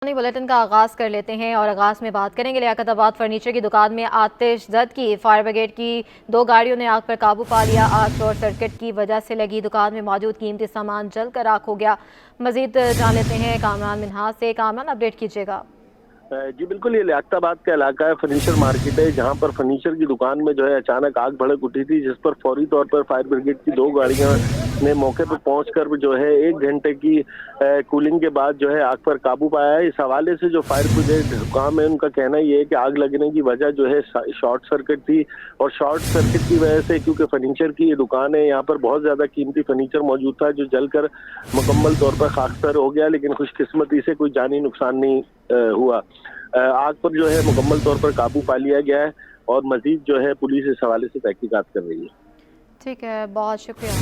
Bulletin का आगाज कर लेते हैं और आगाज में बात करेंगे लियाकताबाद फर्नीचर की दुकान में आतिश जद की। फायर ब्रिगेड की 2 गाड़ियों ने आग पर काबू पा लिया। आग शॉर्ट सर्किट की वजह से लगी। दुकान में मौजूद कीमती सामान जलकर राख हो गया। मजीद जान लेते हैं कामरान मिन्हाज से। कामरान, अपडेट कीजिएगा। जी बिल्कुल, ये लियाकताबाद का इलाका है, फर्नीचर मार्केट है, जहां पर फर्नीचर की दुकान में जो है अचानक आग भड़क उठी थी, जिस पर फौरी तौर पर फायर ब्रिगेड की 2 गाड़ियां ने मौके पर पहुंचकर जो है 1 घंटे की कूलिंग के बाद जो है आग पर काबू पाया है। इस हवाले से जो फायर ब्रिगेड हुकाम है, उनका कहना ये है कि आग लगने की वजह जो है शॉर्ट सर्किट थी, और शॉर्ट सर्किट की वजह से, क्योंकि फर्नीचर की ये दुकान है, यहाँ पर बहुत ज्यादा कीमती फर्नीचर मौजूद था जो जलकर मुकम्मल तौर पर खाकसर हो गया, लेकिन खुशकिस्मती से कोई जानी नुकसान नहीं हुआ। आग पर जो है मुकम्मल तौर पर काबू पा लिया गया है और मजीद जो है पुलिस इस हवाले से तहकीकात कर रही है। ठीक है, बहुत शुक्रिया।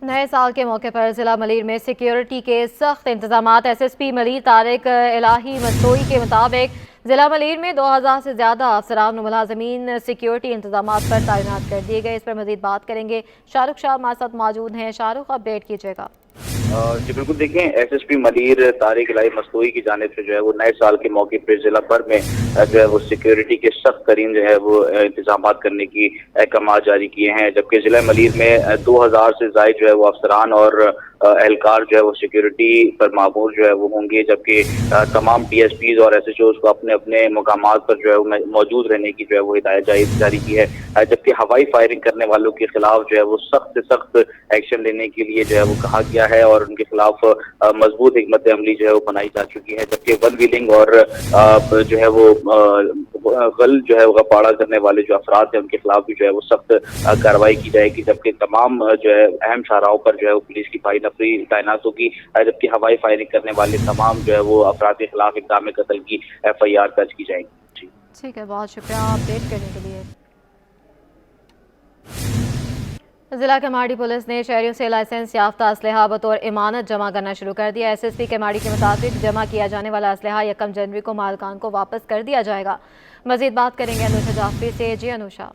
नए साल के मौके पर जिला मलीर में सिक्योरिटी के सख्त इंतजामात। SSP मलीर तारिक इलाही मस्तोई के मुताबिक जिला मलीर में 2000 से ज्यादा अफसरान और मुलाजमीन सिक्योरिटी इंतजामात पर तैनात कर दिए गए। इस पर मजीद बात करेंगे। शाहरुख शाह हमारे साथ मौजूद हैं। शाहरुख, अपडेट कीजिएगा। जी बिल्कुल, देखें, SSP मलीर तारिक इलाही मस्तोई की जानिब से जो है वो नए साल के मौके पर जिला भर में जो है वो सिक्योरिटी के सख्त तरीन जो है वो इंतजाम करने की अहकाम जारी किए हैं। जबकि जिला मलीर में 2000 से ज्यादा जो है वो अफसरान और एहलकार जो है वो सिक्योरिटी पर मामूर जो है वो होंगे, जबकि तमाम DSPs और SHOs को अपने अपने मुकामात पर जो है वो मौजूद रहने की जो है वो हिदायत जारी की है। जबकि हवाई फायरिंग करने वालों के खिलाफ जो है वो सख्त से सख्त एक्शन लेने के लिए जो है वो कहा गया है और उनके खिलाफ मजबूत हिकमत अमली जो है वो बनाई जा चुकी है। जबकि वन व्हीलिंग और जो है वो गल जो है वो गपाड़ा करने वाले जो अफराद हैं उनके खिलाफ भी जो है वो सख्त कार्रवाई की जाएगी। जबकि तमाम जो है अहम शाहराहों पर जो है वो पुलिस की भारी नफरी तैनात होगी। जबकि हवाई फायरिंग करने वाले तमाम जो है वो अफराद के खिलाफ इक़दाम कत्ल की FIR दर्ज की जाएगी। ठीक है, बहुत शुक्रिया अपडेट करने के लिए। जिला केमाड़ी पुलिस ने शहरियों से लाइसेंस याफ्ता असलहा बतौर इमानत जमा करना शुरू कर दिया। SSP केमाड़ी के मुताबिक जमा किया जाने वाला असलहा 1 जनवरी को मालकान को वापस कर दिया जाएगा। मजीद बात करेंगे अनुषा जाफरी से। जी अनुषा।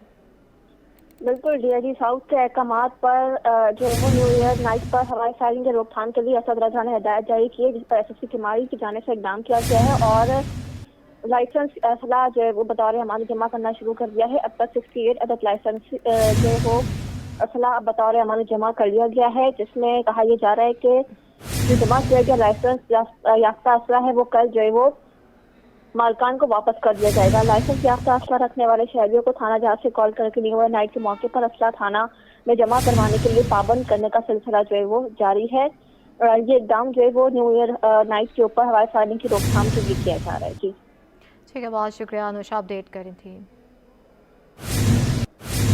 बिल्कुल, DIG साउथ के अहकाम पर जो है न्यू ईयर नाइट पर हवाई फायरिंग की रोकथाम के लिए असद रजा ने हिदायत जारी की है, जिस पर SSP केमाड़ी की जाने से इकदाम किया गया है और लाइसेंस असला जो है वो बतौर हमारे जमा करना शुरू कर दिया है। अब तक 68 अदद लाइसेंस जो है वो असला बतौर हमारे जमा कर लिया गया है, जिसमें कहा यह जा रहा है कि जो जमा किया गया लाइसेंस याफ्ता असला है वो कल जो है वो मालकान को वापस कर दिया जाएगा। लाइसेंस याफ्ता असला रखने वाले शहरियों को थाना जहाज से कॉल करके न्यू ईयर नाइट के मौके पर असला थाना में जमा करवाने के लिए पाबंद करने का सिलसिला जो है वो जारी है। ये इकदाम जो है वो न्यू ईयर नाइट के ऊपर हवाई फायरिंग की रोकथाम के लिए किया जा रहा है। जी ठीक है, बहुत शुक्रिया अनुषा, अपडेट करी थी।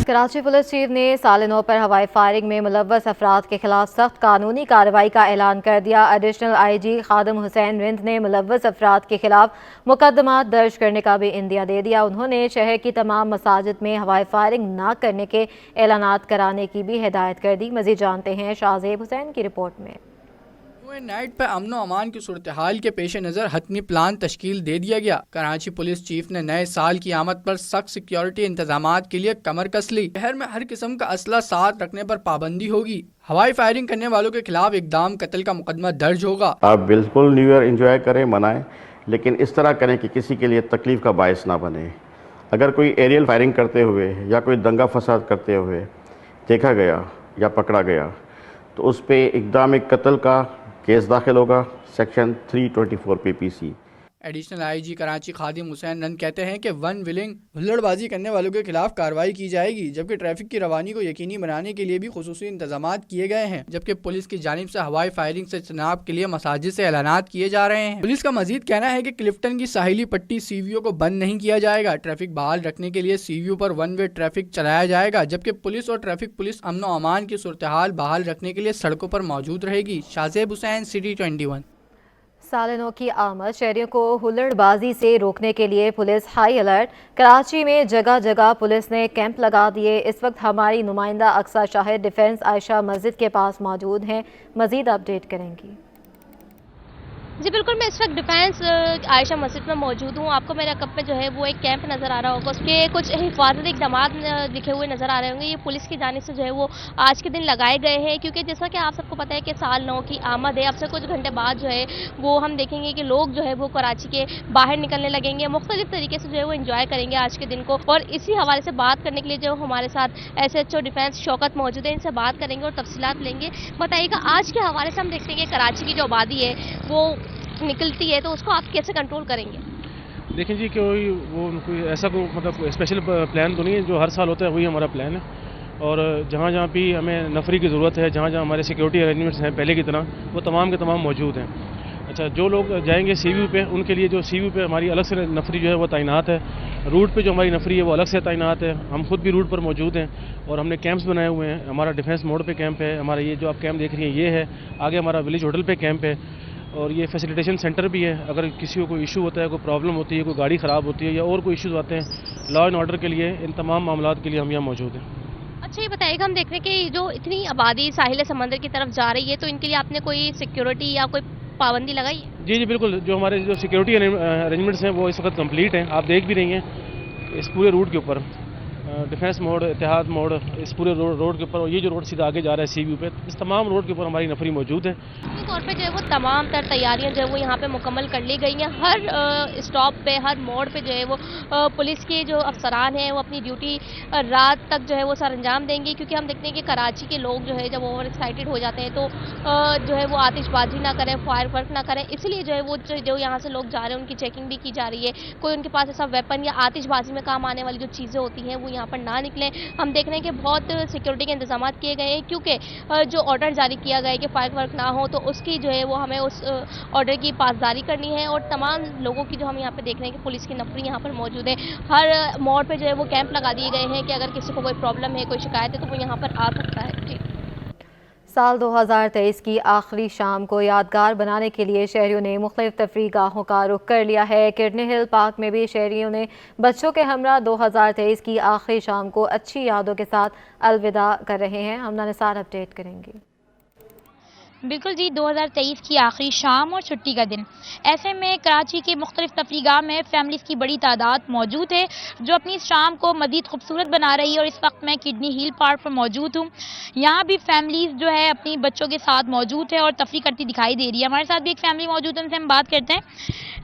कराची पुलिस चीफ ने साल नौ पर हवाई फायरिंग में मुलव्वस अफराद के खिलाफ सख्त कानूनी कार्रवाई का ऐलान कर दिया। एडिशनल IG खादिम हुसैन रिंद ने मुलव्वस अफराद के खिलाफ मुकदमा दर्ज करने का भी इंदिया दे दिया। उन्होंने शहर की तमाम मसाजिद में हवाई फायरिंग न करने के ऐलानात कराने की भी हिदायत कर दी। मजीद जानते हैं शाहजेब हुसैन की रिपोर्ट में। नाइट पर अमन व अमान की सूरत हाल के पेश नज़र हतमी प्लान तश्कील दे दिया गया। कराची पुलिस चीफ ने नए साल की आमद पर सख्त सिक्योरिटी इंतजाम के लिए कमर कस ली। शहर में हर किस्म का असला साथ रखने पर पाबंदी होगी। हवाई फायरिंग करने वालों के खिलाफ इक़दाम कत्ल का मुकदमा दर्ज होगा। आप बिल्कुल न्यू ईयर इंजॉय करें, मनाएं, लेकिन इस तरह करें कि किसी के लिए तकलीफ का बायस ना बने। अगर कोई एरियल फायरिंग करते हुए या कोई दंगा फसाद करते हुए देखा गया या पकड़ा गया तो उस पर इक़दाम कत्ल का केस दाखिल होगा, section 324 PPC। Additional IG Karachi Khadim Hussain Rind कहते हैं कि वन व्हीलिंग हुल्लड़बाजी करने वालों के खिलाफ कार्रवाई की जाएगी, जबकि ट्रैफिक की रवानी को यकीनी बनाने के लिए भी खुसूसी इंतजाम किए गए हैं। जबकि पुलिस की जानिब से हवाई फायरिंग से इज्तनाब के लिए मसाजिद से ऐलानात किए जा रहे हैं। पुलिस का मजीद कहना है कि क्लिफ्टन की साहिली पट्टी CVO को बंद नहीं किया जाएगा। ट्रैफिक बहाल रखने के लिए CVO पर 1 वे ट्रैफिक चलाया जाएगा, जबकि पुलिस और ट्रैफिक पुलिस अमन व अमान की सूरत हाल बहाल रखने के लिए सड़कों पर मौजूद रहेगी। शाहजेब हुसैन, City 21। साल नौ की आमद, शहरियों को हुल्लड़बाजी से रोकने के लिए पुलिस हाई अलर्ट। कराची में जगह जगह पुलिस ने कैंप लगा दिए। इस वक्त हमारी नुमाइंदा अक्सा शाहिद डिफेंस आयशा मस्जिद के पास मौजूद हैं। मजीद अपडेट करेंगी। बिल्कुल, DIG साउथ के अहकाम पर जो है न्यू ईयर नाइट पर हवाई फायरिंग की रोकथाम के लिए असद रजा ने हिदायत जारी की है, जिस पर SSP केमाड़ी की जानिब से इकदाम किया गया है और लाइसेंस असला जो है वो बतौर हमारे जमा करना शुरू कर दिया है। अब तक 68 अदद लाइसेंस जो है वो असला जो है वो कल जो है वो मालकान को वापस कर दिया जाएगा। लाइसेंस याफ्ता असला रखने वाले शहरियों को थाना जहाज से कॉल करके न्यू ईयर नाइट के मौके पर असला थाना में जमा करवाने के लिए पाबंद करने का सिलसिला जो है वो जारी है। ये इक़दाम जो है वो न्यू ईयर नाइट के ऊपर हवाई फायरिंग की रोकथाम के लिए किया जा रहा है। जी ठीक है, बहुत शुक्रिया अपडेट करने के लिए। جی بالکل، میں اس وقت ڈیفینس عائشہ مسجد میں موجود ہوں. آپ کو میرے کپ میں جو ہے وہ ایک کیمپ نظر آ رہا ہوگا, اس کے کچھ حفاظتی اقدامات لکھے ہوئے نظر آ رہے ہوں گے. یہ پولیس کی جانب سے جو ہے وہ آج کے دن لگائے گئے ہیں, کیونکہ جیسا کہ آپ سب کو پتہ ہے کہ سال نو کی آمد ہے. اب سے کچھ گھنٹے بعد جو ہے وہ ہم دیکھیں گے کہ لوگ جو ہے وہ کراچی کے باہر نکلنے لگیں گے, مختلف طریقے سے جو ہے وہ انجوائے کریں گے آج کے دن کو. اور اسی حوالے سے بات کرنے کے لیے جو ہمارے ساتھ SHO ڈیفینس شوکت موجود ہے, ان سے بات کریں گے اور تفصیلات لیں گے. بتائیے گا آج کے حوالے سے ہم دیکھتے ہیں کہ کراچی کی جو آبادی ہے وہ نکلتی ہے, تو اس کو آپ کیسے کنٹرول کریں گے؟ دیکھیں جی, کوئی ایسا کوئی مطلب اسپیشل پلان تو نہیں ہے. جو ہر سال ہوتا ہے وہی ہمارا پلان ہے. اور جہاں جہاں بھی ہمیں نفری کی ضرورت ہے, جہاں جہاں ہمارے سیکیورٹی ارینجمنٹس ہیں پہلے کی طرح, وہ تمام کے تمام موجود ہیں. اچھا, جو لوگ جائیں گے سی ویو پہ, ان کے لیے جو سی ویو پہ ہماری الگ سے نفری جو ہے وہ تعینات ہے. روٹ پہ جو ہماری نفری ہے وہ الگ سے تعینات ہے. ہم خود بھی روٹ پر موجود ہیں اور ہم نے کیمپس بنائے ہوئے ہیں. ہمارا ڈیفینس موڑ پہ کیمپ ہے, ہمارا یہ جو آپ کیمپ دیکھ رہی ہیں یہ ہے. آگے ہمارا ولیج ہوٹل پہ کیمپ ہے, اور یہ فیسیلیٹیشن سینٹر بھی ہے. اگر کسی کو کوئی ایشو ہوتا ہے, کوئی پرابلم ہوتی ہے, کوئی گاڑی خراب ہوتی ہے یا اور کوئی ایشوز آتے ہیں لا اینڈ آرڈر کے لیے, ان تمام معاملات کے لیے ہم یہاں موجود ہیں. اچھا یہ بتائیے گا, ہم دیکھ رہے ہیں کہ جو اتنی آبادی ساحل سمندر کی طرف جا رہی ہے, تو ان کے لیے آپ نے کوئی سیکیورٹی یا کوئی پابندی لگائی ہے؟ جی بالکل, جو ہمارے جو سیکیورٹی ارینجمنٹس ہیں وہ اس وقت کمپلیٹ ہیں. آپ دیکھ بھی رہی ہیں اس پورے روٹ کے اوپر, ڈیفینس موڑ, اتحاد موڑ, اس پورے روڈ کے اوپر, اور یہ جو روڈ سیدھا آگے جا رہا ہے سی ویو پہ, اس تمام روڈ کے اوپر ہماری نفری موجود ہے. عمومی طور پہ جو ہے وہ تمام تر تیاریاں جو ہے وہ یہاں پہ مکمل کر لی گئی ہیں. ہر اسٹاپ پہ, ہر موڑ پہ جو ہے وہ پولیس کے جو افسران ہیں وہ اپنی ڈیوٹی رات تک جو ہے وہ سر انجام دیں گے, کیونکہ ہم دیکھتے ہیں کہ کراچی کے لوگ جو ہے جب اوور ایکسائٹیڈ ہو جاتے ہیں تو جو ہے وہ آتش بازی نہ کریں, فائر ورک نہ کریں. اسی لیے جو ہے وہ جو یہاں سے لوگ جا رہے ہیں ان کی چیکنگ بھی کی جا رہی ہے. کوئی ان کے پاس ایسا ویپن یا آتش بازی میں کام آنے والی جو چیزیں ہوتی ہیں وہ یہاں پر نہ نکلیں. ہم دیکھ رہے ہیں کہ بہت سیکیورٹی کے انتظامات کیے گئے ہیں, کیونکہ جو آرڈر جاری کیا گیا ہے کہ فائر ورک نہ ہو, تو اس کی جو ہے وہ ہمیں اس آرڈر کی پاسداری کرنی ہے. اور تمام لوگوں کی جو ہم یہاں پہ دیکھ رہے ہیں کہ پولیس کی نفری یہاں پر موجود ہے. ہر موڑ پہ جو ہے وہ کیمپ لگا دیے گئے ہیں کہ اگر کسی کو کوئی پرابلم ہے, کوئی شکایت ہے, تو وہ یہاں پر آ سکتا ہے. جی, سال 2023 کی آخری شام کو یادگار بنانے کے لیے شہریوں نے مختلف تفریح گاہوں کا رخ کر لیا ہے. کڈنی ہل پارک میں بھی شہریوں نے بچوں کے ہمراہ 2023 کی آخری شام کو اچھی یادوں کے ساتھ الوداع کر رہے ہیں. ہم نثار اپڈیٹ کریں گے. بالکل جی, 2023 کی آخری شام اور چھٹی کا دن. ایسے میں کراچی کے مختلف تفریح گاہ میں فیملیز کی بڑی تعداد موجود ہے جو اپنی اس شام کو مزید خوبصورت بنا رہی ہے. اور اس وقت میں کڈنی ہل پارک پر موجود ہوں. یہاں بھی فیملیز جو ہے اپنی بچوں کے ساتھ موجود ہے اور تفریح کرتی دکھائی دے رہی ہے. ہمارے ساتھ بھی ایک فیملی موجود ہے, ان سے ہم بات کرتے ہیں.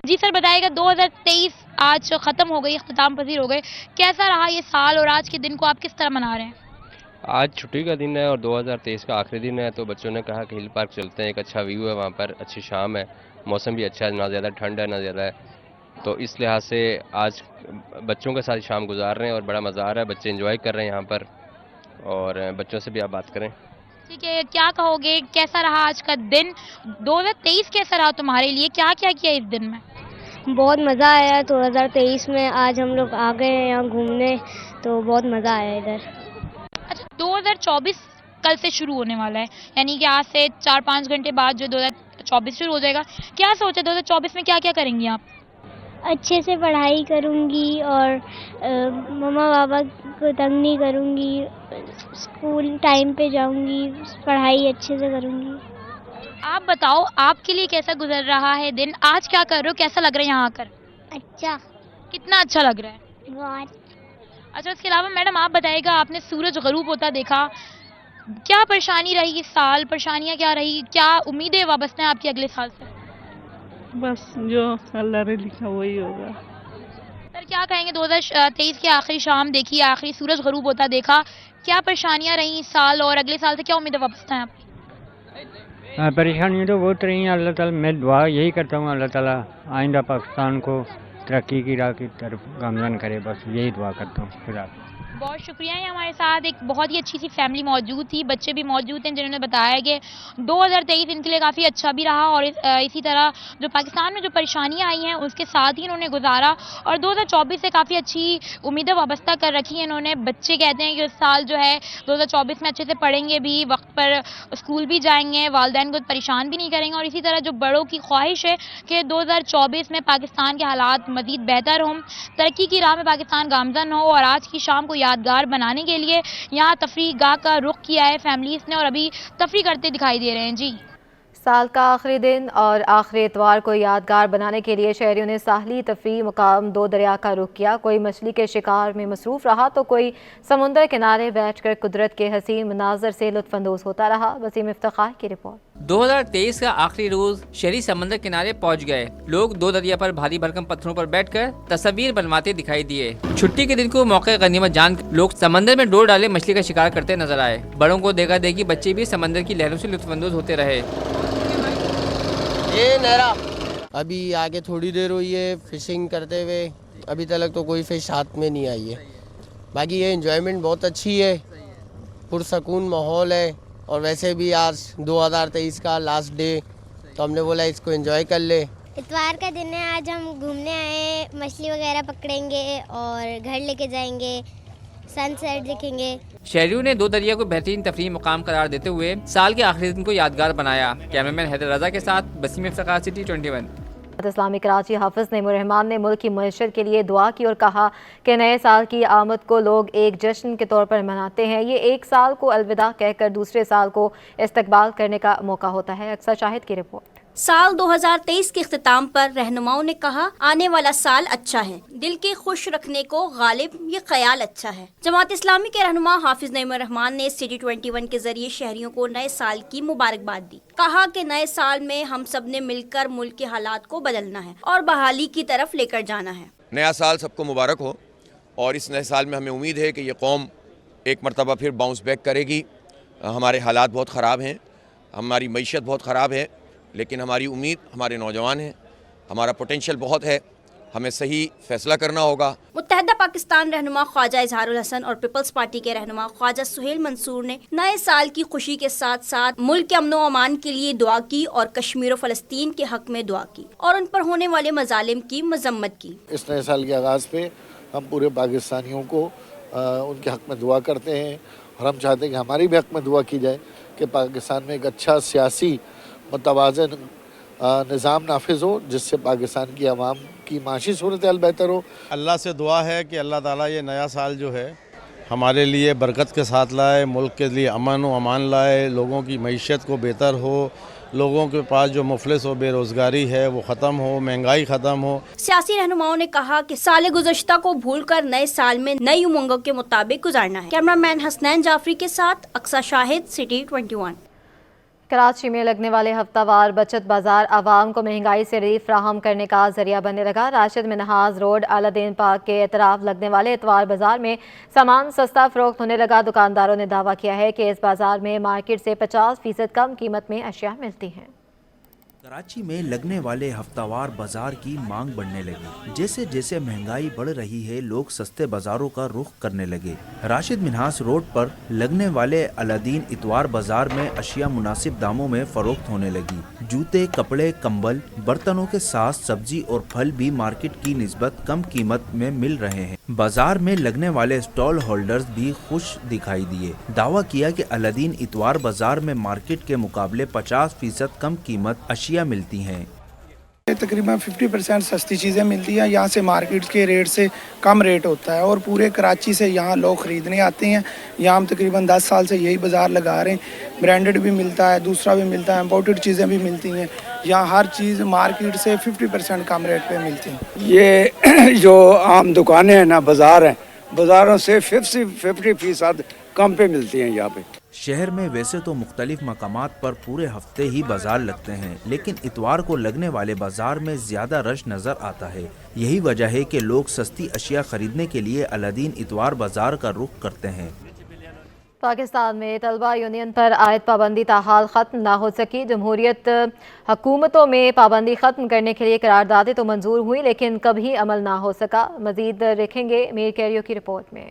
جی سر, بتائیے گا 2023 آج ختم ہو گئی, اختتام پذیر ہو گئے, کیسا رہا یہ سال اور آج کے دن کو آپ کس طرح منا رہے ہیں؟ آج چھٹی کا دن ہے اور 2023 کا آخری دن ہے, تو بچوں نے کہا کہ ہل پارک چلتے ہیں, ایک اچھا ویو ہے وہاں پر, اچھی شام ہے, موسم بھی اچھا ہے, نہ زیادہ ٹھنڈ ہے نہ زیادہ ہے. تو اس لحاظ سے آج بچوں کے ساتھ شام گزار رہے ہیں اور بڑا مزہ آ رہا ہے. بچے انجوائے کر رہے ہیں یہاں پر, اور بچوں سے بھی آپ بات کریں. ٹھیک ہے, کیا کہو گے, کیسا رہا آج کا دن؟ 2023 کیسا رہا تمہارے لیے, کیا کیا کیا اس دن میں؟ بہت مزہ آیا 2023 میں. آج ہم لوگ آ گئے ہیں یہاں گھومنے, تو بہت مزہ آیا ادھر. اچھا, 2024 کل سے شروع ہونے والا ہے, یعنی کہ آج سے 4-5 گھنٹے بعد جو 2024 شروع ہو جائے گا. کیا سوچا 2024 میں کیا کیا کریں گی آپ؟ اچھے سے پڑھائی کروں گی اور مما بابا کو تنگ نہیں کروں گی, اسکول ٹائم پہ جاؤں گی, پڑھائی اچھے سے کروں گی. آپ بتاؤ, آپ کے لیے کیسا گزر رہا ہے دن؟ آج کیا کر رہے ہو, کیسا لگ رہا ہے یہاں آ کر؟ اچھا, کتنا اچھا لگ رہا ہے؟ بہت. اچھا, اس کے علاوہ میڈم آپ بتائیے گا, آپ نے سورج غروب ہوتا دیکھا, کیا پریشانی رہی اس سال, پریشانیاں کیا رہی, کیا امیدیں وابستہ ہیں آپ کی اگلے سال سے؟ بس جو اللہ نے لکھا وہی ہوگا. سر کیا کہیں گے, 2023 کی آخری شام دیکھی, آخری سورج غروب ہوتا دیکھا, کیا پریشانیاں رہیں اس سال اور اگلے سال سے کیا امیدیں وابستہ ہیں آپ کی؟ پریشانیاں تو بہت رہی ہیں. اللہ تعالیٰ, میں دعا یہی کرتا ہوں اللہ تعالیٰ آئندہ پاکستان کو ترقی کی راہ کی طرف گامزن کرے, بس یہی دعا کرتا ہوں. خدا بہت شکریہ. یہ ہمارے ساتھ ایک بہت ہی اچھی سی فیملی موجود تھی, بچے بھی موجود ہیں, جنہوں نے بتایا کہ 2023 ان کے لیے کافی اچھا بھی رہا, اور اسی طرح جو پاکستان میں جو پریشانیاں آئی ہیں اس کے ساتھ ہی انہوں نے گزارا, اور 2024 سے کافی اچھی امیدیں وابستہ کر رکھی ہیں انہوں نے. بچے کہتے ہیں کہ اس سال جو ہے 2024 میں اچھے سے پڑھیں گے بھی, وقت پر اسکول بھی جائیں گے, والدین کو پریشان بھی نہیں کریں گے, اور اسی طرح جو بڑوں کی خواہش ہے کہ 2024 میں پاکستان کے حالات مزید بہتر ہوں, ترقی کی راہ میں پاکستان گامزن ہو. اور آج کی شام کو یادگار بنانے کے لیے یہاں تفریح گاہ کا رخ کیا ہے فیملیز نے, اور ابھی تفریح کرتے دکھائی دے رہے ہیں. جی, سال کا آخری دن اور آخری اتوار کو یادگار بنانے کے لیے شہریوں نے ساحلی تفریح مقام دو دریا کا رخ کیا۔ کوئی مچھلی کے شکار میں مصروف رہا تو کوئی سمندر کنارے بیٹھ کر قدرت کے حسین مناظر سے لطف اندوز ہوتا رہا۔ وسیم افتخار کی رپورٹ۔ 2023 کا آخری روز شہری سمندر کنارے پہنچ گئے۔ لوگ دو دریا پر بھاری بھرکم پتھروں پر بیٹھ کر تصویر بنواتے دکھائی دیے۔ چھٹی کے دن کو موقع غنیمت جان لوگ سمندر میں ڈور ڈالے مچھلی کا شکار کرتے نظر آئے۔ بڑوں کو دیکھا دیکھی بچے بھی سمندر کی لہروں سے لطف اندوز ہوتے رہے۔ ابھی آگے تھوڑی دیر ہوئی ہے فشنگ کرتے ہوئے، ابھی تک تو کوئی فش ہاتھ میں نہیں آئی ہے۔ باقی یہ انجوائمنٹ بہت اچھی ہے، پرسکون ماحول ہے، اور ویسے بھی آج 2023 کا لاسٹ ڈے تو ہم نے بولا اس کو انجوائے کر لے۔ اتوار کا دن ہے، آج ہم گھومنے آئے، مچھلی وغیرہ پکڑیں گے اور گھر لے کے جائیں گے، سن سیٹ دیکھیں گے۔ شہریوں نے دو دریا کو بہترین تفریحی مقام قرار دیتے ہوئے سال کے آخری دن کو یادگار بنایا۔ کیمرمین حیدر رضا کے ساتھ وسیم افتخار، سٹی 21۔ اسلامی کراچی حافظ نعیم الرحمان نے ملک کی معیشت کے لیے دعا کی اور کہا کہ نئے سال کی آمد کو لوگ ایک جشن کے طور پر مناتے ہیں۔ یہ ایک سال کو الوداع کہہ کر دوسرے سال کو استقبال کرنے کا موقع ہوتا ہے۔ اکثر شاہد کی رپورٹ۔ سال 2023 کے اختتام پر رہنماؤں نے کہا آنے والا سال اچھا ہے، دل کے خوش رکھنے کو غالب یہ خیال اچھا ہے۔ جماعت اسلامی کے رہنما حافظ نعیم الرحمان نے سٹی 21 کے ذریعے شہریوں کو نئے سال کی مبارکباد دی۔ کہا کہ نئے سال میں ہم سب نے مل کر ملک کے حالات کو بدلنا ہے اور بحالی کی طرف لے کر جانا ہے۔ نیا سال سب کو مبارک ہو، اور اس نئے سال میں ہمیں امید ہے کہ یہ قوم ایک مرتبہ پھر باؤنس بیک کرے گی۔ ہمارے حالات بہت خراب ہیں، ہماری معیشت بہت خراب ہے، لیکن ہماری امید ہمارے نوجوان ہیں، ہمارا پوٹینشیل بہت ہے، ہمیں صحیح فیصلہ کرنا ہوگا۔ متحدہ پاکستان رہنما خواجہ اظہار الحسن اور پیپلز پارٹی کے رہنما خواجہ سہیل منصور نے نئے سال کی خوشی کے ساتھ ساتھ ملک کے امن و امان کے لیے دعا کی اور کشمیر و فلسطین کے حق میں دعا کی اور ان پر ہونے والے مظالم کی مذمت کی۔ اس نئے سال کے آغاز پہ ہم پورے پاکستانیوں کو ان کے حق میں دعا کرتے ہیں، اور ہم چاہتے ہیں کہ ہماری بھی حق میں دعا کی جائے کہ پاکستان میں ایک اچھا سیاسی متوازن نظام نافذ ہو، جس سے پاکستان کی عوام کی معاشی صورتحال بہتر ہو۔ اللہ سے دعا ہے کہ اللہ تعالیٰ یہ نیا سال جو ہے ہمارے لیے برکت کے ساتھ لائے، ملک کے لیے امن و امان لائے، لوگوں کی معیشت کو بہتر ہو، لوگوں کے پاس جو مفلس و بے روزگاری ہے وہ ختم ہو، مہنگائی ختم ہو۔ سیاسی رہنماؤں نے کہا کہ سال گزشتہ کو بھول کر نئے سال میں نئی امنگوں کے مطابق گزارنا ہے۔ کیمرامین حسنین جعفری کے ساتھ اقصی شاہد، سٹی 21۔ کراچی میں لگنے والے ہفتہ وار بچت بازار عوام کو مہنگائی سے ریلیف فراہم کرنے کا ذریعہ بننے لگا۔ راشد منہاز روڈ اعلی دین پارک کے اطراف لگنے والے اتوار بازار میں سامان سستا فروخت ہونے لگا۔ دکانداروں نے دعویٰ کیا ہے کہ اس بازار میں مارکیٹ سے 50% کم قیمت میں اشیاء ملتی ہیں۔ کراچی میں لگنے والے ہفتہ وار بازار کی مانگ بڑھنے لگی۔ جیسے جیسے مہنگائی بڑھ رہی ہے، لوگ سستے بازاروں کا رخ کرنے لگے۔ راشد منہاس روڈ پر لگنے والے الدین اتوار بازار میں اشیاء مناسب داموں میں فروخت ہونے لگی۔ جوتے، کپڑے، کمبل، برتنوں کے ساتھ سبزی اور پھل بھی مارکیٹ کی نسبت کم قیمت میں مل رہے ہیں۔ بازار میں لگنے والے اسٹال ہولڈرز بھی خوش دکھائی دیے۔ دعویٰ کیا کہ الدین اتوار بازار میں مارکیٹ کے مقابلے 50% کم قیمت اشیاء ملتی ہیں۔ تقریباً 50% سستی چیزیں ملتی ہیں، یہاں سے مارکیٹ کے ریٹ سے کم ریٹ ہوتا ہے، اور پورے کراچی سے یہاں لوگ خریدنے آتے ہیں۔ یہاں ہم تقریباً 10 سال سے یہی بازار لگا رہے ہیں۔ برانڈڈ بھی ملتا ہے، دوسرا بھی ملتا ہے، امپورٹڈ چیزیں بھی ملتی ہیں۔ یہاں ہر چیز مارکیٹ سے 50% کم ریٹ پہ ملتی ہیں۔ یہ جو عام دکانیں ہیں نا، بازار ہیں، بازاروں سے 50% کم پہ ملتی ہیں یہاں پہ۔ شہر میں ویسے تو مختلف مقامات پر پورے ہفتے ہی بازار لگتے ہیں، لیکن اتوار کو لگنے والے بازار میں زیادہ رش نظر آتا ہے۔ یہی وجہ ہے کہ لوگ سستی اشیاء خریدنے کے لیے الدین اتوار بازار کا رخ کرتے ہیں۔ پاکستان میں طلبہ یونین پر عائد پابندی تاحال ختم نہ ہو سکی۔ جمہوریت حکومتوں میں پابندی ختم کرنے کے لیے قراردادیں تو منظور ہوئی، لیکن کبھی عمل نہ ہو سکا۔ مزید دیکھیں گے میر کیریو کی رپورٹ میں۔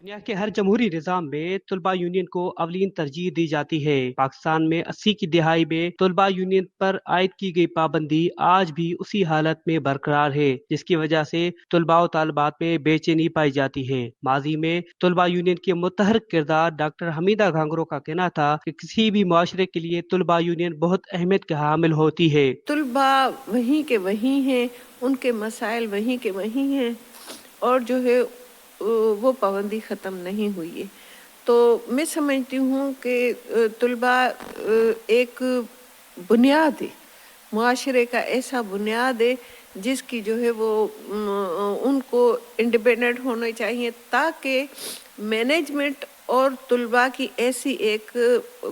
دنیا کے ہر جمہوری نظام میں طلبہ یونین کو اولین ترجیح دی جاتی ہے۔ پاکستان میں 80 کی دہائی میں طلبہ یونین پر عائد کی گئی پابندی آج بھی اسی حالت میں برقرار ہے، جس کی وجہ سے طلباء و طالبات میں بے چینی پائی جاتی ہے۔ ماضی میں طلبہ یونین کے متحرک کردار ڈاکٹر حمیدہ گھانگرو کا کہنا تھا کہ کسی بھی معاشرے کے لیے طلبہ یونین بہت اہمیت کا حامل ہوتی ہے۔ طلباء وہیں کے وہیں ہیں، ان کے مسائل وہیں کے وہیں ہیں، اور جو ہے وہ پابندی ختم نہیں ہوئی ہے۔ تو میں سمجھتی ہوں کہ طلباء ایک बुनियाद है, मुआशरे का ऐसा बुनियाद है जिसकी जो है वो उनको इंडिपेंडेंट होना चाहिए, ताकि मैनेजमेंट और तुलबा की ऐसी एक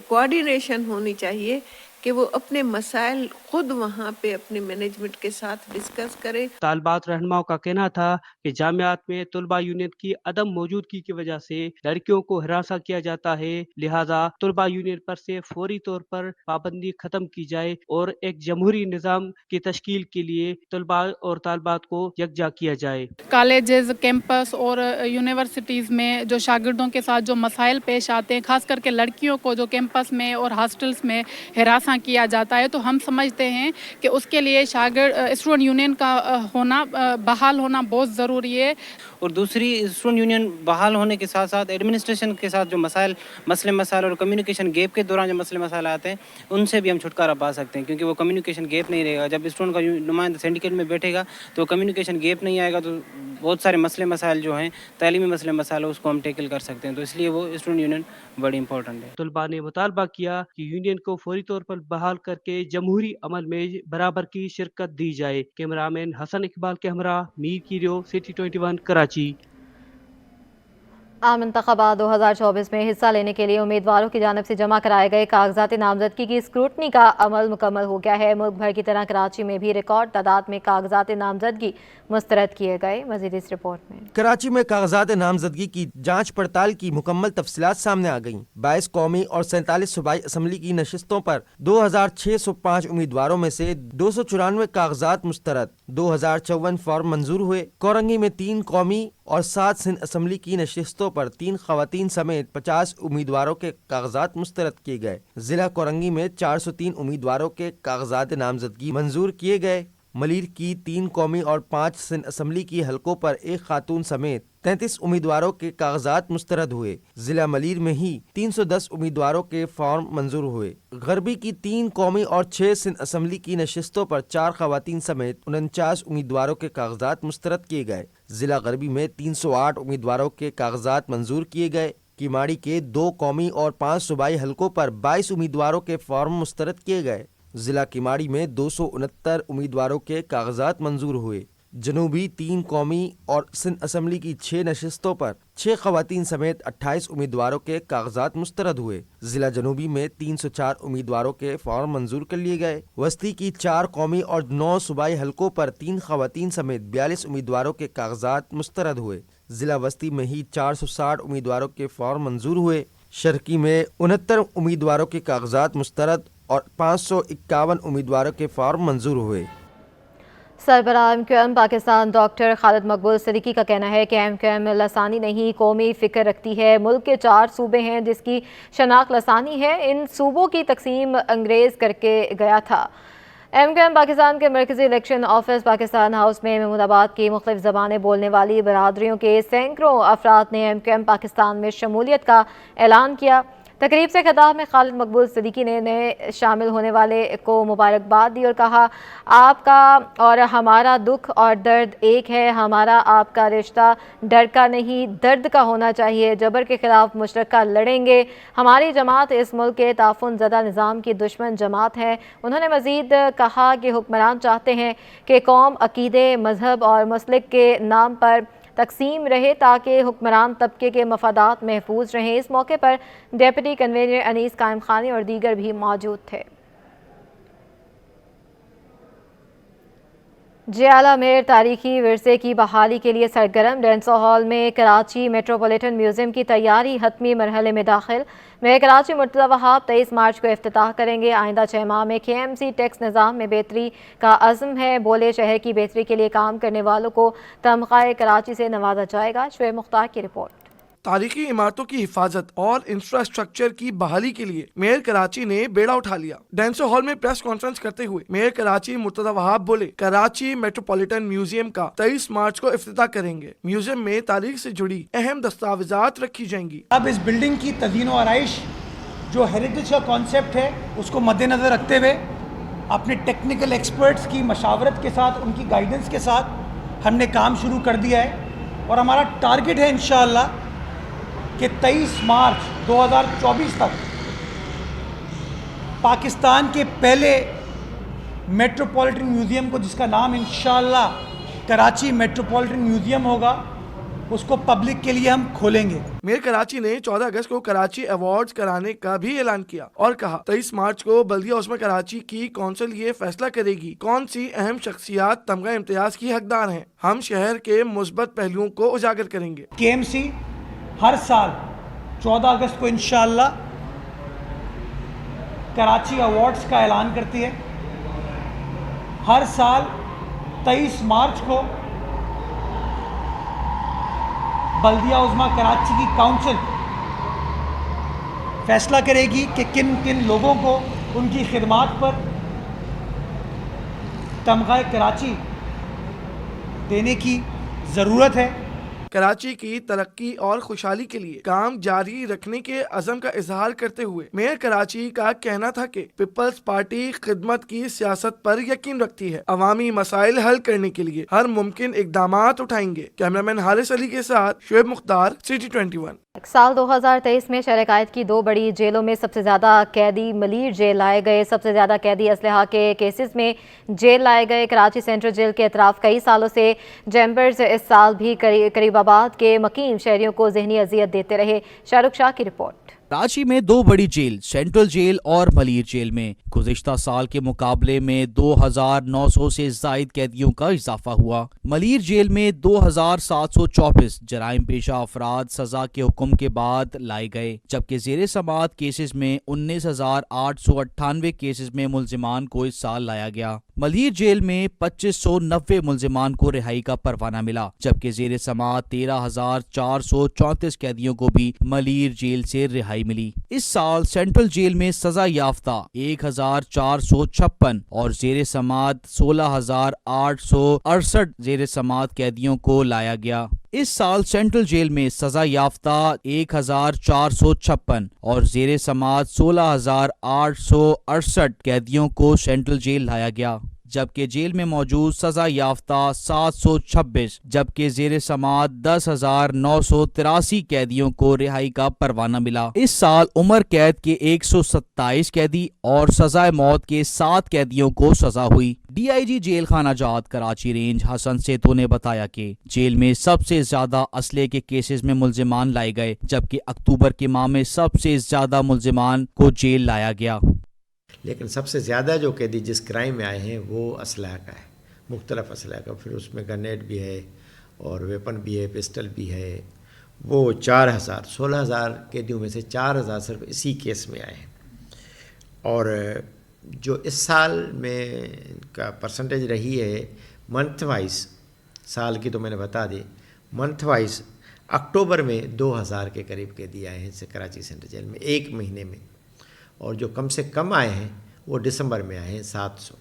कोऑर्डिनेशन होनी चाहिए कि वो अपने मसाइल खुद वहाँ पे अपने मैनेजमेंट के साथ डिस्कस करें। तालबात रहनुमाओं का कहना था कि जामियात में तुलबा यूनियन की अदम मौजूदगी की वजह से लड़कियों को हरासा किया जाता है, लिहाजा तुलबा यूनियन पर से फौरी तौर पर पाबंदी खत्म की जाए और एक जमहूरी निज़ाम की तश्कील के लिए तुलबा और तालबात को यकजा किया जाए। कॉलेजेस, कैंपस और यूनिवर्सिटीज़ में जो शागिर्दों के साथ जो मसाइल पेश आते हैं, खास करके लड़कियों को जो कैंपस में और हॉस्टल्स में हरासा किया जाता है, तो हम समझते हैं कि उसके लिए स्टूडेंट यूनियन का होना, बहाल होना बहुत ज़रूरी है। और दूसरी, स्टूडेंट यूनियन बहाल होने के साथ साथ एडमिनिस्ट्रेशन के साथ जो मसले मसाइल और कम्युनिकेशन गैप के दौरान जो मसले मसाइल आते हैं उनसे भी हम छुटकारा पा सकते हैं, क्योंकि वो कम्युनिकेशन गैप नहीं रहेगा। जब स्टूडेंट का नुमाइंदा सिंडिकेट में बैठेगा तो कम्युनिकेशन गैप नहीं आएगा, तो बहुत सारे मसले मसाइल जो हैं, तालीमी मसले मसाइल, उसको हम टैकल कर सकते हैं। तो इसलिए वो स्टूडेंट यूनियन बड़ी इंपॉर्टेंट है। तुलबा ने मुतालबा किया कि यूनियन को फौरी तौर पर बहाल करके जमहूरी अमल में बराबर की शिरकत दी जाए। कैमरामैन हसन इकबाल के हमरा मीर कीरो, सिटी 21 कराची। आम इंतखाबात 2024 में हिस्सा लेने के लिए उम्मीदवारों की जानिब से जमा कराए गए कागजात नामजदगी की स्क्रूटनी का अमल मुकम्मल हो गया है। मुल्क भर की तरह कराची में भी रिकॉर्ड तादाद में कागजात नामजदगी मुस्तरद किए गए। मज़ीद इस रिपोर्ट में। कराची में कागजात नामजदगी की जांच पड़ताल की मुकम्मल तफसीलात सामने आ गईं। 22 कौमी और 47 सूबाई असम्बली की नशिस्तों पर 2605 उम्मीदवारों में से 294 कागजात मुस्तरद, 2054 फॉर्म मंजूर हुए। कोरंगी में 3 कौमी और 7 सिंध असम्बली की नशिस्तों पर 3 खवातीन समेत 50 उम्मीदवारों के कागजात मुस्तरद किए गए। जिला कोरंगी में 403 उम्मीदवारों के कागजात नामजदगी मंजूर किए गए। मलीर की 3 कौमी और 5 सिंध असम्बली की हलकों पर 1 खातून समेत 33 उम्मीदवारों के कागजात मुस्तरद हुए। जिला मलीर में ही 310 उम्मीदवारों के फॉर्म मंजूर हुए। गरबी की 3 कौमी और 6 सिंध असम्बली की नशिस्तों पर 4 खवातीन समेत 49 उम्मीदवारों के कागजात मुस्तरद किए गए। जिला गरबी में 308 उम्मीदवारों के कागजात मंजूर किए गए। किमाड़ी के 2 कौमी और 5 सूबाई हलकों पर 22 उम्मीदवारों के फॉर्म मुस्तरद किए गए। जिला किमाड़ी में 269 उम्मीदवारों के कागजात मंजूर हुए। जनूबी 3 कौमी और सिंध असम्बली की 6 नशिस्तों पर 6 खवातीन समेत 28 उम्मीदवारों के कागजात मुस्तरद हुए। जिला जनूबी में 304 उम्मीदवारों के फॉर्म मंजूर कर लिए गए। वस्ती की 4 कौमी और 9 सूबाई हलकों पर 3 खवातीन समेत 42 उम्मीदवारों के कागजात मुस्तरद हुए। जिला वस्ती में ही 460 उम्मीदवारों के फॉर्म मंजूर हुए। शर्की में 69 उम्मीदवारों के कागजात मुस्तरद और 551 उम्मीदवारों के फॉर्म मंजूर हुए। सरबराह MQM पाकिस्तान डॉक्टर खालिद मकबूल सिद्दीकी का कहना है कि MQM लसानी नहीं, कौमी फ़िक्र रखती है। मुल्क के 4 सूबे हैं जिसकी शनाख्त लसानी है। इन सूबों की तकसीम अंग्रेज़ करके गया था। MQM पाकिस्तान के मरकज़ी इलेक्शन ऑफिस पाकिस्तान हाउस में महमूदाबाद की मुख्तलिफ ज़बानें बोलने वाली बरादरियों के सैकड़ों अफराद ने MQM पाकिस्तान में शमूलियत का ऐलान किया। तकरीब से खिताब में खालिद मकबूल सिद्दीकी ने शामिल होने वाले को मुबारकबाद दी और कहा, आपका और हमारा दुख और दर्द एक है। हमारा आपका रिश्ता डर का नहीं, दर्द का होना चाहिए। जबर के खिलाफ मुशतरका लड़ेंगे। हमारी जमात इस मुल्क के ताफुन ज़दा निज़ाम की दुश्मन जमात है। उन्होंने मज़ीद कहा कि हुक्मरान चाहते हैं कि कौम अकीदे, मजहब और मसलक के नाम पर तकसीम रहे ताकि हुक्मरान तबके के मफादात महफूज रहें। इस मौके पर डेप्यूटी कन्वीनर अनीस कायम खानी और दीगर भी मौजूद थे। जियाला मेयर तारीखी विरसे की बहाली के लिए सरगर्म। डेंसो हॉल में कराची मेट्रोपॉलिटन म्यूजियम की तैयारी हतमी मरहले में दाखिल। मेयर कराची मुर्तज़ा वहाब 23 मार्च को इफ्तिताह करेंगे। आइंदा 6 माह में KMC टैक्स निज़ाम में बेहतरी का अज़्म है। बोले, शहर की बेहतरी के लिए काम करने वालों को तमग़ाए कराची से नवाजा जाएगा। शुएब मुख्तार की रिपोर्ट। तारीखी इमारतों की हिफाजत और इंफ्रास्ट्रक्चर की बहाली के लिए मेयर कराची ने बेड़ा उठा लिया। डेंसो हॉल में प्रेस कॉन्फ्रेंस करते हुए मेयर कराची मुर्तज़ा वहाब बोले, कराची मेट्रोपॉलिटन म्यूजियम का 23 मार्च को इफ्तिताह करेंगे। म्यूजियम में तारीख से जुड़ी अहम दस्तावेजात रखी जाएंगी। अब इस बिल्डिंग की तज़ीन व आराइश जो हेरिटेज का कॉन्सेप्ट है उसको मद्देनजर रखते हुए अपने टेक्निकल एक्सपर्ट्स की मशावरत के साथ, उनकी गाइडेंस के साथ हमने काम शुरू कर दिया है और हमारा टारगेट है इंशाअल्लाह कि 23 मार्च 2024 तक पाकिस्तान के पहले मेट्रोपॉलिटन म्यूज़ियम को, जिसका नाम इंशाअल्लाह कराची मेट्रोपॉलिटन म्यूज़ियम होगा, उसको पब्लिक के लिए हम खोलेंगे। मेयर कराची ने 14 अगस्त को कराची अवार्ड्स कराने का भी ऐलान किया और कहा 23 मार्च को बल्दिया उस्मा कराची की कौंसिल ये फैसला करेगी कौन सी अहम शख्सियात तमगा इम्तियाज की हकदार हैं। हम शहर के मुस्बत पहलुओं को उजागर करेंगे। KMC हर साल 14 अगस्त को इंशाअल्लाह कराची अवार्ड्स का ऐलान करती है। हर साल 23 मार्च को बल्दिया उज़्मा कराची की काउंसिल फैसला करेगी कि किन किन लोगों को उनकी खिदमात पर तमगा कराची देने की ज़रूरत है। कराची की तरक्की और खुशहाली के लिए काम जारी रखने के अज़म का इजहार करते हुए मेयर कराची का कहना था कि पीपल्स पार्टी खिदमत की सियासत पर यकीन रखती है, अवामी मसाइल हल करने के लिए हर मुमकिन इकदामात उठाएंगे। कैमरामैन हारिस अली के साथ शुएब मुख्तार, सिटी 21। साल 2023 में शहर-ए-कायद की 2 बड़ी जेलों में सबसे ज़्यादा कैदी मलीर जेल लाए गए। सबसे ज़्यादा कैदी असलहा के केसेस में जेल लाए गए। कराची सेंट्रल जेल के अतराफ कई सालों से चैम्बर्स इस साल भी करीबाबाद के मकीन शहरियों को ज़हनी अजियत देते रहे। शाहरुख शाह की रिपोर्ट। कराची में 2 बड़ी जेल, सेंट्रल जेल और मलीर जेल में गुज़िश्ता साल के मुकाबले में 2900 से ज़ायद कैदियों का इजाफा हुआ। मलीर जेल में 2724 जराइम पेशा अफराद सजा के हुक्म के बाद लाए गए, जबकि ज़ेरे समाअत केसेस में 19,898 केसेस में मुल्जिमान को इस साल लाया गया। मलीर जेल में 2590 मुल्जिमान को रिहाई का परवाना मिला, जबकि ज़ेरे समाअत 13,434 कैदियों को भी मलीर जेल से रिहाई मिली। इस साल सेंट्रल जेल में सजा याफ्ता 1456 और ज़ेरे समाअत 16,868 ज़ेरे समाअत कैदियों को लाया गया। इस साल सेंट्रल जेल में सजा याफ्ता 1456 और ज़ेरे समाअत 16,868 कैदियों को सेंट्रल जेल लाया गया, जबकि जेल में मौजूद सजा याफ्ता 726 जबकि ज़ेरे समाअत 10,983 कैदियों को रिहाई का परवाना मिला। इस साल उम्र कैद के 127 कैदी और सजाए मौत के 7 कैदियों को सजा हुई। DIG जेल खाना जात कराची रेंज हसन सेतो ने बताया कि जेल में सबसे ज्यादा असले के केसेस में मुल्जिमान लाए गए, जबकि अक्टूबर के माह में सबसे ज्यादा मुल्जिमान को जेल लाया गया। लेकिन सबसे ज़्यादा जो कैदी जिस क्राइम में आए हैं वो असलहा का है, मुख्तलिफ असलहा का, फिर उसमें गनेट भी है और वेपन भी है, पिस्टल भी है। वो 16,000 कैदियों में से 4,000 सिर्फ इसी केस में आए हैं। और जो इस साल में का परसेंटेज रही है मंथ वाइज, साल की तो मैंने बता दी, मंथ वाइज अक्टूबर में 2,000 के करीब कैदी आए हैं कराची सेंट्रल जेल में एक महीने में, और जो कम से कम आए हैं वो दिसंबर में आए हैं 700।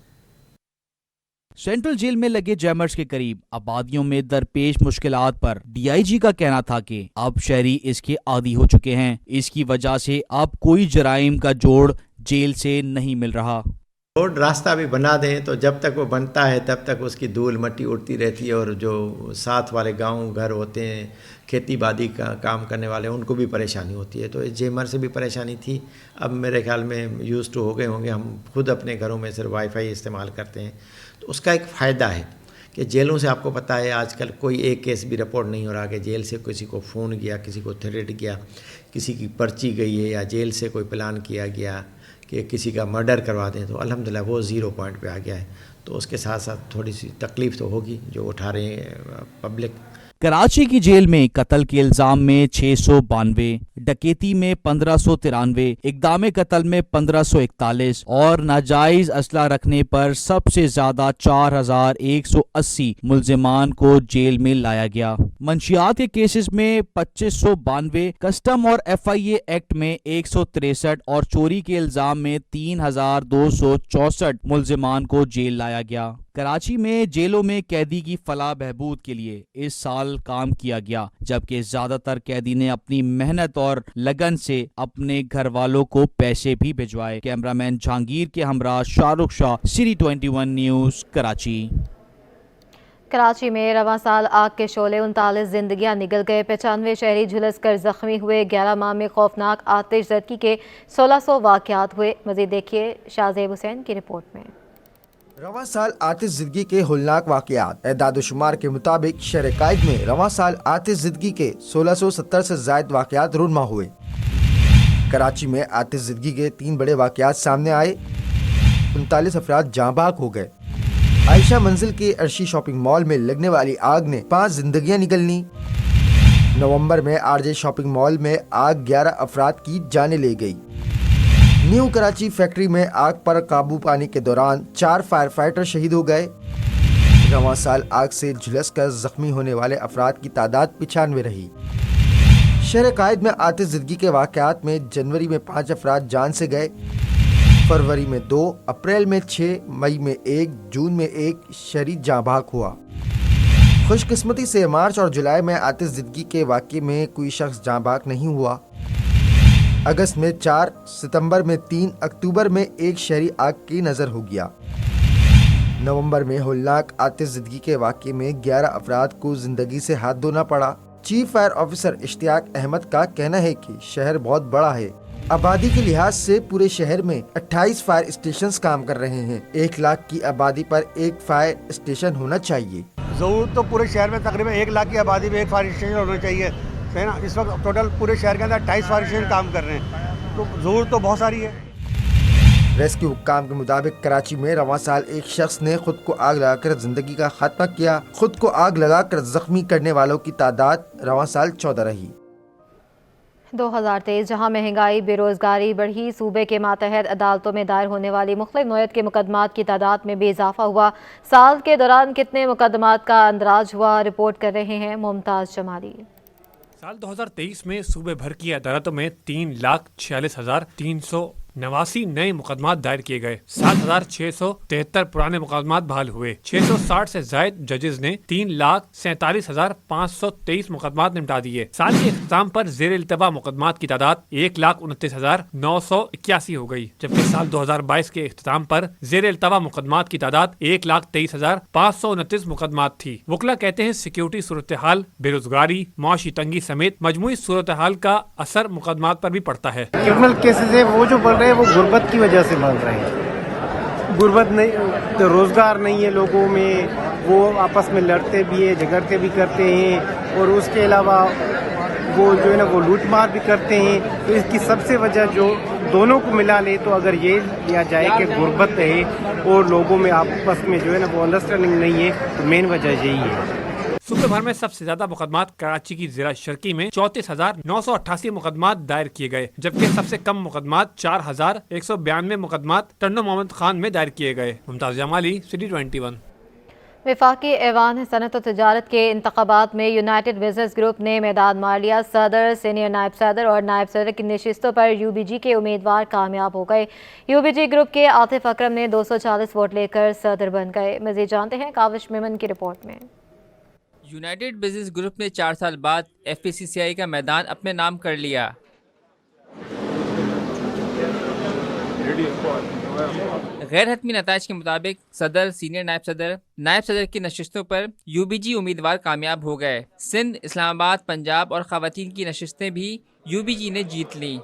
सेंट्रल जेल में लगे जैमर्स के करीब आबादियों में दरपेश मुश्किलात पर DIG का कहना था कि अब शहरी इसके आदी हो चुके हैं, इसकी वजह से अब कोई जराइम का जोड़ जेल से नहीं मिल रहा। रोड रास्ता भी बना दें तो जब तक वो बनता है तब तक उसकी धूल मट्टी उड़ती रहती है, और जो साथ वाले गांव घर होते हैं, खेती बाड़ी का काम करने वाले, उनको भी परेशानी होती है। तो इस जेमर से भी परेशानी थी, अब मेरे ख्याल में यूज़ टू हो गए होंगे। हम खुद अपने घरों में सिर्फ वाईफाई इस्तेमाल करते हैं, तो उसका एक फ़ायदा है कि जेलों से आपको पता है आजकल कोई एक केस भी रिपोर्ट नहीं हो रहा कि जेल से किसी को फ़ोन गया, किसी को थ्रेट गया, किसी की पर्ची गई है, या जेल से कोई प्लान किया गया कि किसी का मर्डर करवा दें। तो अल्हम्दुलिल्लाह वो 0 पॉइंट पे आ गया है। तो उसके साथ साथ थोड़ी सी तकलीफ़ तो होगी जो उठा रहे हैं पब्लिक। कराची की जेल में कत्ल के इल्जाम में 692, डकैती में 1593, इक़दाम कत्ल में 1541 और नाजायज असला रखने पर सबसे ज्यादा 4180 मुल्जिमान को जेल में लाया गया। मंशियात के केसेस में 2592, कस्टम और FIA एक्ट में 163 और चोरी के इल्जाम में 3264 मुल्जिमान को जेल लाया गया। कराची में जेलों में कैदी की फलाह बहबूद के लिए इस साल काम किया गया, जबकि ज्यादातर कैदी ने अपनी मेहनत और लगन से अपने घर वालों को पैसे भी भिजवाए। कैमरामैन जहांगीर के हमरा शाहरुख शाह, सिटी 21 न्यूज़, कराची। कराची में रवां साल आग के शोले 39 जिंदगियां निगल गए, 95 शहरी झुलस कर जख्मी हुए। 11 माह में खौफनाक आतिशज़दगी के 1600 वाक़यात हुए। मज़ीद देखिए शाहजेब हुसैन की रिपोर्ट में। रवां साल आतिशज़दगी के होलनाक वाक़यात। एदाद-ओ-शुमार के मुताबिक शहर कायद में रवां साल आतिशज़दगी के 1670 से ज़ायद वाक़यात रूनमा हुए। कराची में आतिशज़दगी के 3 बड़े वाक़यात सामने आए। 39 अफराद जाँ बाग हो गए। आयशा मंजिल के अर्शी शॉपिंग मॉल में लगने वाली आग ने 5 जिंदगियां निगलनी। नवंबर में आरजे शॉपिंग मॉल में आग 11 अफराद की जानें ले गई। न्यू कराची फैक्ट्री में आग पर काबू पाने के दौरान 4 फायर फाइटर शहीद हो गए। रवां साल आग से झुलस कर जख्मी होने वाले अफराद की तादाद 95 रही। शहर कायद में आतिशज़दगी के वाक़यात में जनवरी में 5 अफराद जान से गए, फरवरी में 2, अप्रैल में 6, मई में 1, जून में 1 शहरी जाँ भाग हुआ। खुशकिस्मती से मार्च और जुलाई में आतिशज़दगी के वाक़े में कोई शख्स जाँ भाग नहीं हुआ। अगस्त में 4, सितंबर में 3, अक्टूबर में 1 शहरी आग की नज़र हो गया। नवंबर में होलनाक आतिशज़दगी के वाक़े में 11 अफराद को ज़िंदगी से हाथ धोना पड़ा। Chief fire officer Ishtiaq Ahmed का कहना है कि शहर बहुत बड़ा है। आबादी के लिहाज से पूरे शहर में 28 फायर स्टेशंस काम कर रहे हैं। 1 लाख की आबादी पर 1 फायर स्टेशन होना चाहिए। ज़रूर तो पूरे शहर में तकरीबन 1 लाख की आबादी में 1 फायर स्टेशन होना चाहिए, है ना। इस वक्त टोटल पूरे शहर के अंदर 28 फायर स्टेशन काम कर रहे हैं, तो ज़रूर तो बहुत सारी है। रेस्क्यू हुक्काम के मुताबिक कराची में रवां साल एक शख्स ने खुद को आग लगाकर जिंदगी का खात्मा किया। खुद को आग लगाकर जख्मी करने वालों की तादाद रवां साल 14 रही। 2023 जहां महंगाई, बेरोजगारी बढ़ी, सूबे के मातहत अदालतों में दायर होने वाली मुख्तलिफ नौयत के मुकदमात की तादाद में भी इजाफा हुआ। साल के दौरान कितने मुकदमात का अंदाज हुआ, रिपोर्ट कर रहे हैं मुमताज़ जमाली। साल 2023 में सूबे भर की अदालतों में 3,46,389 नए मुकदमात दायर किए गए। 7,673 पुराने मुकदमात बहाल हुए। 660 से जायद जजेस ने 3,47,523 मुकदमात निपटा दिए। साल के इख्तिताम पर जेर इल्तवा मुकदमात की तादाद 1,29,981 हो गई, जबकि साल 2022 के इख्तिताम पर जेर इल्तवा मुकदमात की तादाद 1,23,529 मुकदमात थी। वकला कहते हैं सिक्योरिटी सूरत हाल, बेरोजगारी, माशी तंगी समेत मजमूई सूरत हाल का असर मुकदमात पर भी पड़ता है। क्रिमिनल केसेस है वो जो बढ़ रहे हैं वो गुर्बत की वजह से बढ़ रहे हैं। गुर्बत नहीं, तो रोजगार नहीं है लोगों में, वो आपस में लड़ते भी है, झगड़ते भी करते हैं, और उसके अलावा वो जो है ना वो लूट मार भी करते हैं। तो इसकी सबसे वजह जो दोनों को मिला ले तो अगर ये लिया जाए कि गुर्बत है और लोगों में आपस में जो है ना वो अंडरस्टैंडिंग नहीं है, तो मेन वजह यही है। सूबे भर में सबसे ज्यादा मुकदमात कराची की जिला शर्की में 34,988 मुकदमात दायर किए गए, जबकि सबसे कम मुकदमात 4,192 मुकदमात टन्नो मोहम्मद खान में दायर किए गए। मुमताज़ जमाली, सिटी 21। वफाकी ऐवान सनत और तजारत के इंतखाबात में यूनाइटेड बिजनेस ग्रुप ने मैदान मार लिया। सदर, सीनियर नायब सदर और नायब सदर की नशिस्तों पर यूबीजी के उम्मीदवार कामयाब हो गए। यूबीजी ग्रुप के आतिफ अकरम ने 240 वोट लेकर सदर बन गए। मज़ीद जानते हैं काविश मेमन की रिपोर्ट में। यूनाइटेड बिजनेस ग्रुप ने 4 साल बाद FPCCI का मैदान अपने नाम कर लिया। गैर हतमी नताइज के मुताबिक सदर, सीनियर नायब सदर की नशिस्तों पर यूबीजी उम्मीदवार कामयाब हो गए। सिंध, इस्लामाबाद, पंजाब और ख़वातीन की नशिस्तें भी यूबीजी ने जीत ली।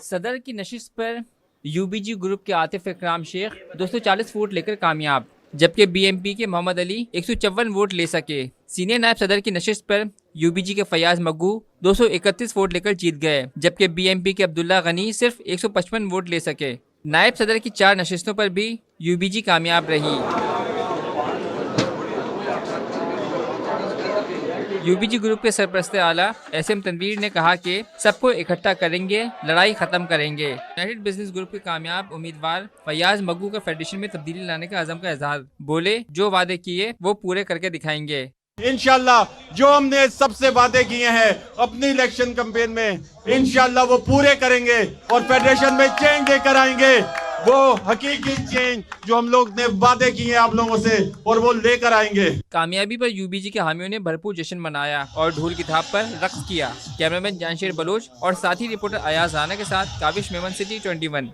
सदर की नशिस्त पर यूबीजी ग्रुप के आतिफ इकराम शेख 240 वोट लेकर कामयाब, जबकि BMP के मोहम्मद अली 154 वोट ले सके। सीनियर नायब सदर की नशिस्त पर यूबीजी के फयाज मग्गू 231 वोट लेकर जीत गए, जबकि BMP के अब्दुल्ला गनी सिर्फ 155 वोट ले सके। नायब सदर की 4 नशिस्तों पर भी यूबीजी कामयाब रही। यूबीजी ग्रुप के सरपरस्त आला SM तनवीर ने कहा कि सबको इकट्ठा करेंगे, लड़ाई खत्म करेंगे। यूनाइटेड बिजनेस ग्रुप के कामयाब उम्मीदवार फयाज मग्गू का फेडरेशन में तब्दीली लाने का अज़म का इजहार। बोले, जो वादे किए वो पूरे करके दिखाएंगे। इंशाल्लाह जो हमने सबसे वादे किए हैं अपनी इलेक्शन कैंपेन में, इंशाल्लाह वो पूरे करेंगे और फेडरेशन में चेंज लेकर आएंगे। वो हकीकी चेंज जो हम लोग ने वादे किए आप लोगों से, और वो लेकर आएंगे। कामयाबी पर यूबीजी के हामियों ने भरपूर जश्न मनाया और ढोल की थाप पर रक्स किया। कैमरामैन जानशेर बलोच और साथी रिपोर्टर अयाज राना के साथ काविश मेमन, सिटी 21।